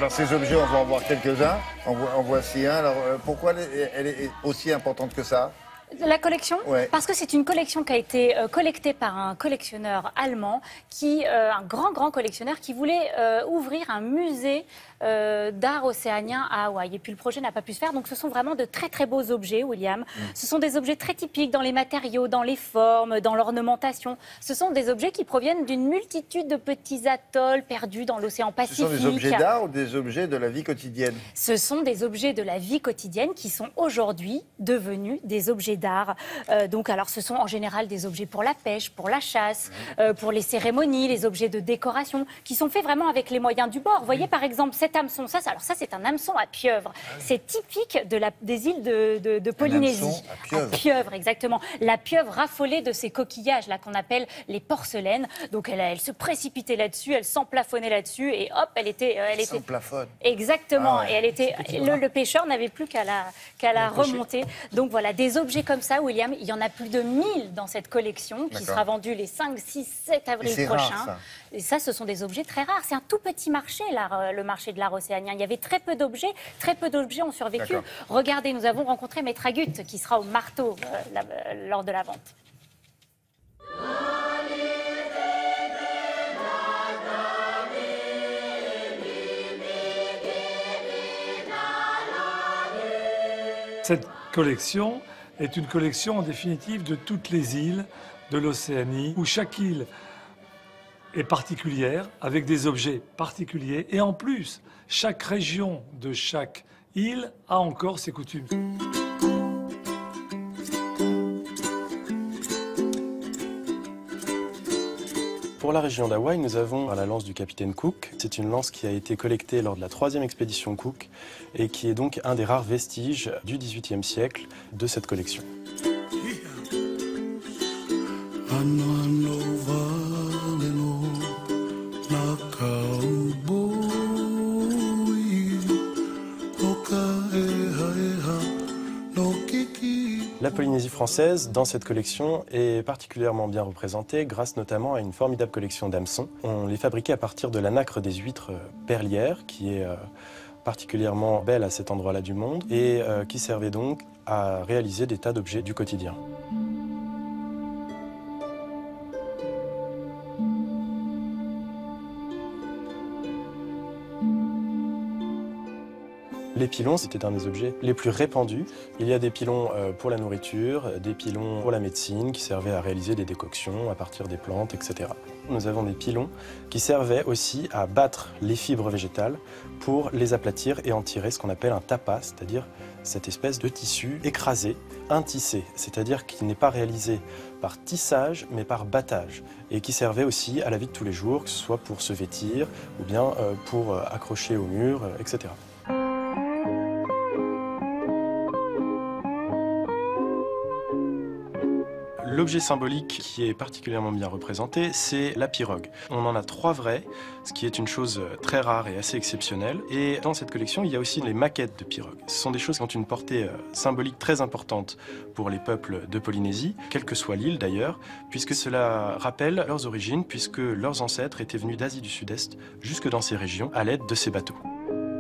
Alors ces objets, on va en voir quelques-uns. En voici un. Alors pourquoi elle est aussi importante que ça? La collection, ouais. Parce que c'est une collection qui a été collectée par un collectionneur allemand, un grand collectionneur qui voulait ouvrir un musée d'art océanien à Hawaï. Et puis le projet n'a pas pu se faire. Donc ce sont vraiment de très beaux objets, William. Ce sont des objets très typiques dans les matériaux, dans les formes, dans l'ornementation. Ce sont des objets qui proviennent d'une multitude de petits atolls perdus dans l'océan Pacifique. Ce sont des objets d'art ou des objets de la vie quotidienne? Ce sont des objets de la vie quotidienne qui sont aujourd'hui devenus des objets d'art. Alors, ce sont en général des objets pour la pêche, pour la chasse, pour les cérémonies, les objets de décoration, qui sont faits vraiment avec les moyens du bord. Vous voyez, par exemple, cet hameçon. Ça, c'est un hameçon à pieuvre. C'est typique des îles de Polynésie. Un hameçon à pieuvre. À pieuvre, exactement. La pieuvre raffolée de ces coquillages là qu'on appelle les porcelaines. Donc, elle se précipitait là-dessus, elle s'emplafonnait là-dessus, et hop, elle était. S'emplafonne. Exactement. Ah ouais. Et elle était. Le pêcheur n'avait plus qu'à la remonter. Donc voilà, des objets comme ça, William, il y en a plus de 1000 dans cette collection qui sera vendue les 5, 6, 7 avril prochain. Rare, ça. Et ça, ce sont des objets très rares. C'est un tout petit marché, le marché de l'art océanien. Il y avait très peu d'objets ont survécu. Regardez, nous avons rencontré Maître Agut qui sera au marteau lors de la vente. Cette collection est une collection en définitive de toutes les îles de l'Océanie, où chaque île est particulière, avec des objets particuliers, et en plus, chaque région de chaque île a encore ses coutumes. Pour la région d'Hawaï, nous avons la lance du capitaine Cook. C'est une lance qui a été collectée lors de la 3e expédition Cook et qui est donc un des rares vestiges du XVIIIe siècle de cette collection. La Polynésie française, dans cette collection, est particulièrement bien représentée grâce notamment à une formidable collection d'hameçons. On les fabriquait à partir de la nacre des huîtres perlières, qui est particulièrement belle à cet endroit-là du monde, et qui servait donc à réaliser des tas d'objets du quotidien. Les pilons, c'était un des objets les plus répandus. Il y a des pilons pour la nourriture, des pilons pour la médecine qui servaient à réaliser des décoctions à partir des plantes, etc. Nous avons des pilons qui servaient aussi à battre les fibres végétales pour les aplatir et en tirer ce qu'on appelle un tapa, c'est-à-dire cette espèce de tissu écrasé, intissé, c'est-à-dire qui n'est pas réalisé par tissage mais par battage et qui servait aussi à la vie de tous les jours, que ce soit pour se vêtir ou bien pour accrocher au mur, etc. L'objet symbolique qui est particulièrement bien représenté, c'est la pirogue. On en a 3 vrais, ce qui est une chose très rare et assez exceptionnelle. Et dans cette collection, il y a aussi les maquettes de pirogues. Ce sont des choses qui ont une portée symbolique très importante pour les peuples de Polynésie, quelle que soit l'île d'ailleurs, puisque cela rappelle leurs origines, puisque leurs ancêtres étaient venus d'Asie du Sud-Est jusque dans ces régions à l'aide de ces bateaux.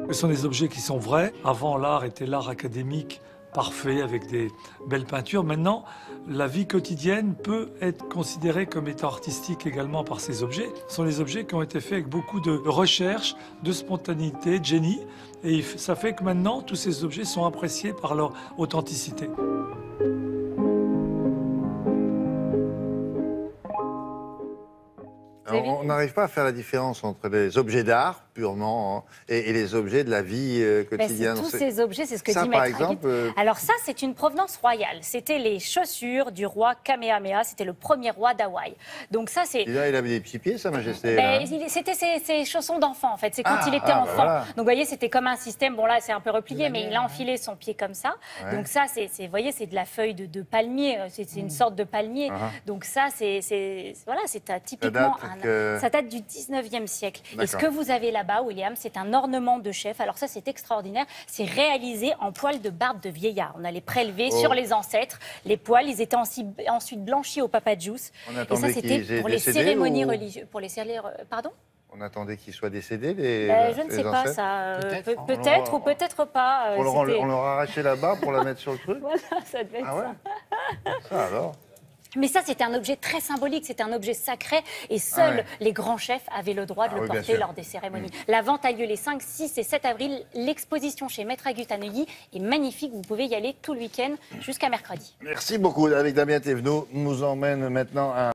Ce sont des objets qui sont vrais. Avant, l'art était l'art académique, parfait, avec des belles peintures. Maintenant, la vie quotidienne peut être considérée comme étant artistique également par ces objets. Ce sont des objets qui ont été faits avec beaucoup de recherche, de spontanéité, de génie. Et ça fait que maintenant, tous ces objets sont appréciés par leur authenticité. On n'arrive pas à faire la différence entre les objets d'art, purement, et les objets de la vie quotidienne. Tous ces objets, c'est ce que dit par Maître exemple, Agut. Alors ça, c'est une provenance royale. C'était les chaussures du roi Kamehameha. C'était le premier roi d'Hawaï. Donc ça, c'est... Et là, il avait des petits pieds, Sa Majesté. C'était ses chaussons d'enfant, en fait. C'est quand il était enfant. Voilà. Donc, vous voyez, c'était comme un système. Bon, là, c'est un peu replié, mais il a enfilé son pied comme ça. Ouais. Donc ça, vous voyez, c'est de la feuille de palmier. C'est une sorte de palmier. Donc ça, c'est typiquement... Ça date du 19e siècle. Et ce que vous avez là-bas, William, c'est un ornement de chef. Alors ça, c'est extraordinaire. C'est réalisé en poils de barbe de vieillard. On allait prélever sur les ancêtres. Les poils, ils étaient ensuite blanchis au papajous. Et ça, c'était pour les cérémonies religieuses. Pour les cérémonies... Pardon ? On attendait qu'il soit décédé, Je ne sais pas ancêtres. ça. Peut-être, Peut-être ou peut-être pas. On C'était- leur a arraché la barbe pour la mettre sur le truc. Voilà, ça devait être Ah ouais. ça. Ça alors. Mais ça, c'était un objet très symbolique, c'était un objet sacré et seuls ouais. les grands chefs avaient le droit de Ah le oui, bien porter sûr. lors des cérémonies. La vente a lieu les 5, 6 et 7 avril. L'exposition chez Maître Agut à Neuilly est magnifique. Vous pouvez y aller tout le week-end jusqu'à mercredi. Merci beaucoup. Avec Damien Thévenot, nous emmène maintenant à